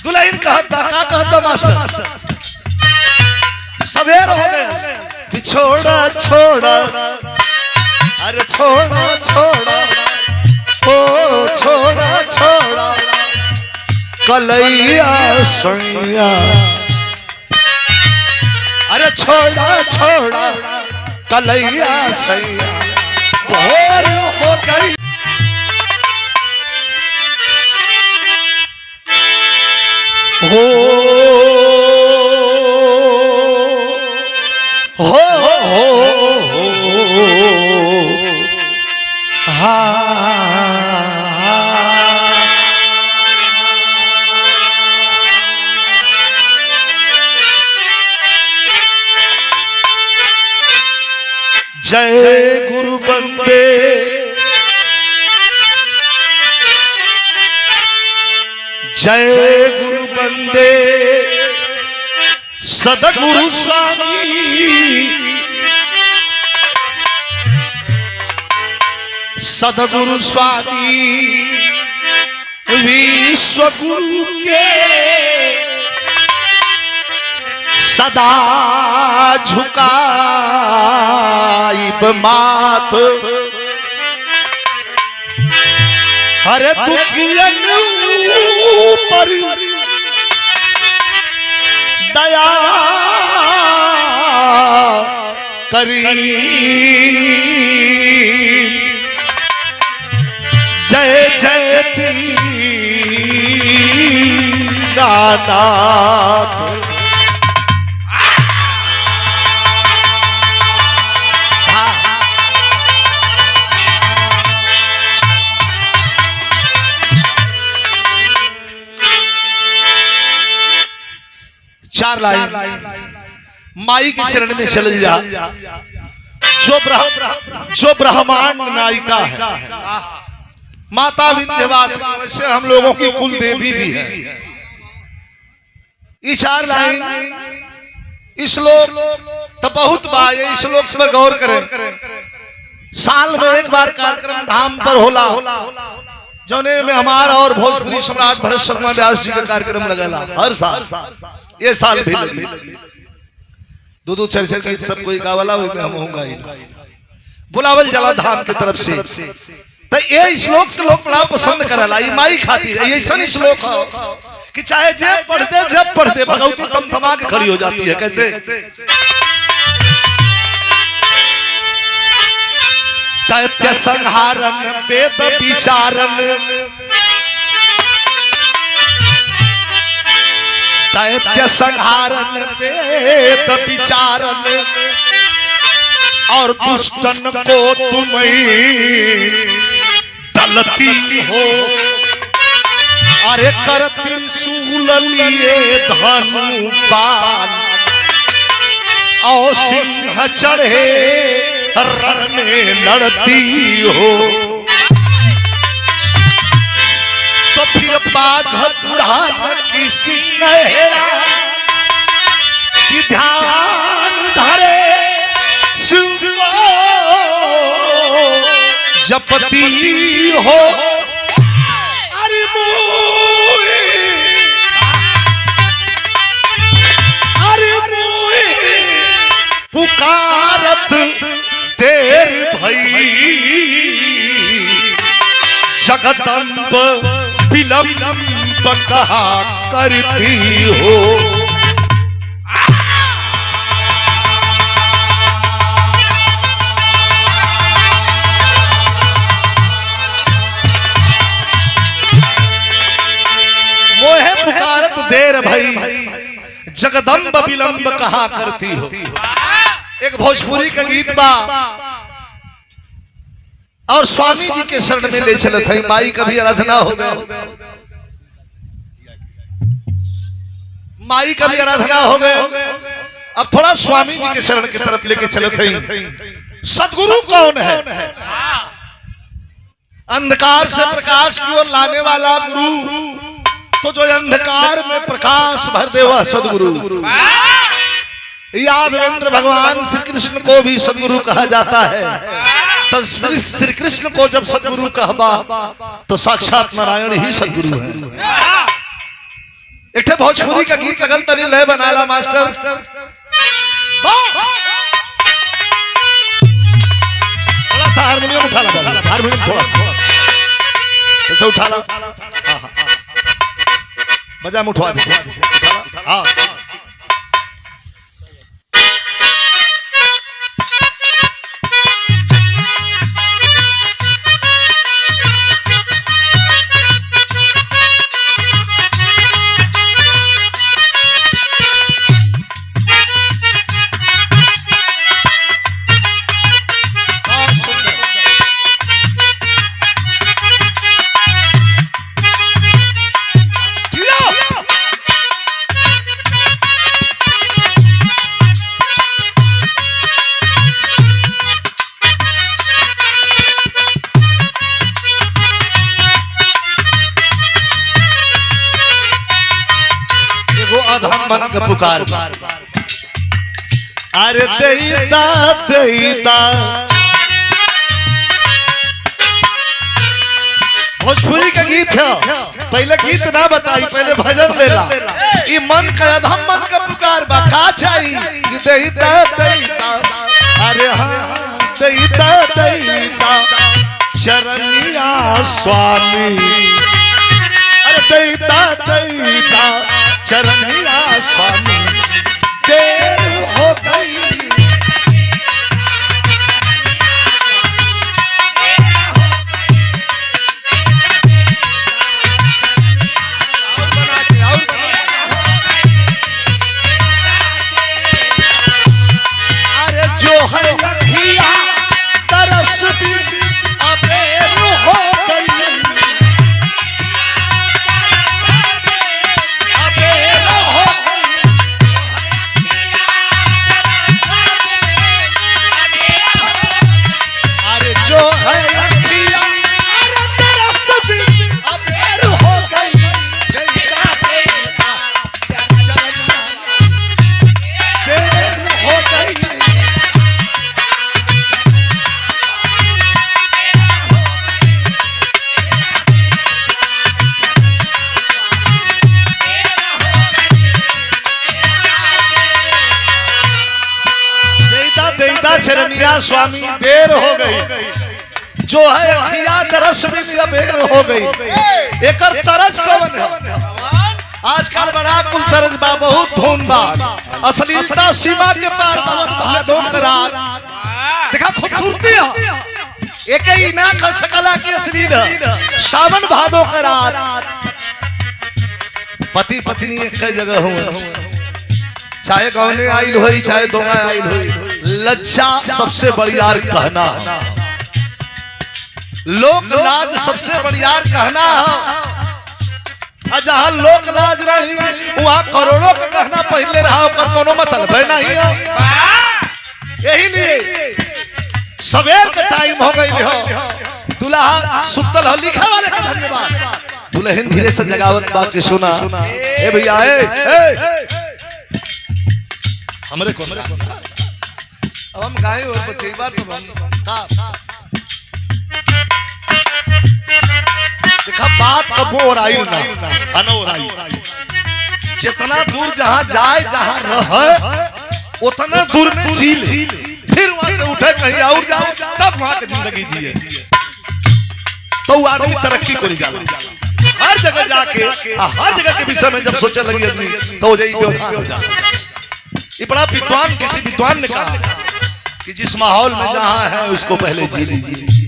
दुल्हन कहता का कहता मास्टर सवेर हो गया कि छोड़ा छोड़ा अरे छोड़ा छोड़ा ओ छोड़ा छोड़ा कलैया सैया अरे छोड़ा छोड़ा कलैया सैया भोर हो गई हो जय गुरु बंदे जय गुरु बंदे सदगुरु स्वामी सदगुरु स्वामी विश्व गुरु के सदा झुकाइब माथ हरे दुखियन पर दया करी जय जय दीनानाथ चार लाइन माई के शरण में चल जा जो ब्रह्मांड नायिका है माता विंध्यवासिनी वैसे हम लोगों की कुल देवी भी है। ये चार लाइन श्लोक तो बहुत बार ये श्लोक पर गौर करें। साल में एक बार कार्यक्रम धाम पर होला जोने में हमारा और भोजपुरी सम्राट भरत शर्मा व्यास जी का कार्यक्रम लगेला हर साल। ये साल भी लगी दो दो चार गीत सब कोई गावला हुई में हम होगा ही बुलावल जला धाम की तरफ से। तो ये श्लोक के लोग बड़ा पसंद करला ये माई खातिर ऐसा श्लोक हो कि चाहे जब पढ़ते भगवती तम थमा के खड़ी हो जाती है। कैसे दैत्य संहारन वेद विचारन दैत्य संहारन वेद विचारन और दुष्टन को तुम्हें दलती हो अरे कर त्रिशूल लिए धनु बाण और सिंह चढ़े रण में लड़ती हो तो फिर बाघ बुढ़ान की सिंह की ध्यान धरे जपती हो अरे पुकारत देर भई जगदम्ब विलंब कहा करती हो। मोहे पुकारत देर भई जगदम्ब विलंब कहा करती हो। एक भोजपुरी का गीत बा और स्वामी जी के शरण में ले चलत है। माई कभी आराधना हो गए माई कभी आराधना हो गए अब थोड़ा स्वामी जी के शरण की तरफ लेके चलत है। सदगुरु कौन है? अंधकार से प्रकाश की ओर लाने वाला गुरु। तो जो अंधकार में प्रकाश भर दे वह सदगुरु। यादवेंद्र भगवान श्री कृष्ण को भी सदगुरु कहा जाता है। तो श्री कृष्ण को जब सदगुरु कहबा तो साक्षात नारायण ही सदगुरु है। एक ठे भोजपुरी का गीत लगल तनी लय बनाला मास्टर। थोड़ा सा हारमोनियम उठा ला, हारमोनियम थोड़ा सा उठा ला, बजा उठवा दे। हाँ मन का पुकार, अरे देईदा देईदा। भोजपुरी का गीत है, पहले गीत ना बताई, पहले भजन लेला। ये मन का अधम मन का पुकार बा, का चाहिए कि देईदा देईदा। अरे हाँ देईदा देईदा चरनिया स्वामी, अरे देईदा देईदा चरनिया स्वामी। देर हो गई अरे जो है अखिया तरस भी अबेर हो गई। चरनिया स्वामी देर हो गई, जो है अखिया तरस भी बेर हो गई। एक तरस कौन है? आजकल बड़ा कुल तरस बा, बहुत धूम बा, अश्लीलता सीमा के पार भादों करार। देखा खूबसूरती है, एक ही ना का सकला की अश्लील सावन भादों करार। पति पत्नी एक जगह हुए, चाहे गौने आइल हुई चाहे दोंगा आइल हुई, लज्जा सबसे बड़ियार कहना है, लोक लाज सबसे बड़ियार कहना है। जहाँ लोक लाज रही वहाँ करोड़ों का कहना पहले रहा, पर कोनो मतलब है नहीं है। यही लिए सवेर का टाइम हो गई हो, दुल्हा सुतल हो, लिखा वाले का धन्यवाद। दुल्हन धीरे से जगावत बात के सुना, ए भैया हमरे को अब हम गाय और बच्चे बात तो देखा बात कबो और आई ना अनोर आई। जितना दूर जहां जाए जहां रहे उतना दूर में जी ले, फिर वहां से उठे कहीं और जाओ तब वहां की जिंदगी जिए, तो आदमी तरक्की को जाला। हर जगह जाके हर जगह के विषय में जब सोचे लगी आदमी तो हो जाए व्यवधान हो जाए। ये बड़ा विद्वान, किसी विद्वान ने कहा कि जिस माहौल में जहां है उसको पहले जी लीजिए।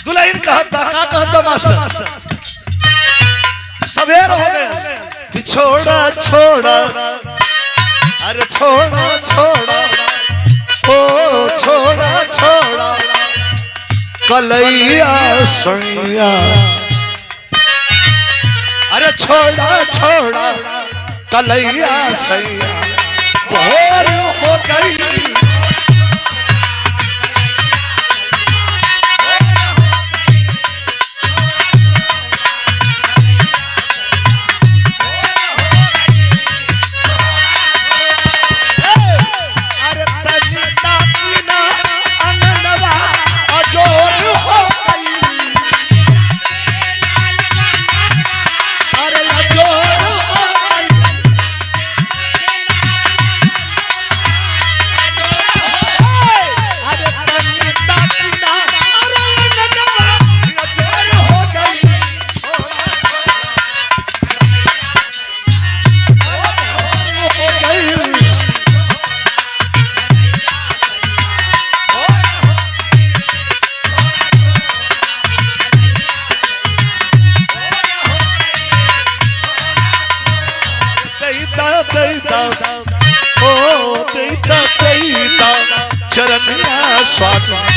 दुल्हन कहता मास्टर सवेर हो गए कि छोड़ा छोड़ा, अरे छोड़ा छोड़ा ओ छोड़ा छोड़ा कलैया सैया, अरे छोड़ा छोड़ा कलैया सैया। भोर हो गई देता ओ देता देता चरनिया स्वामी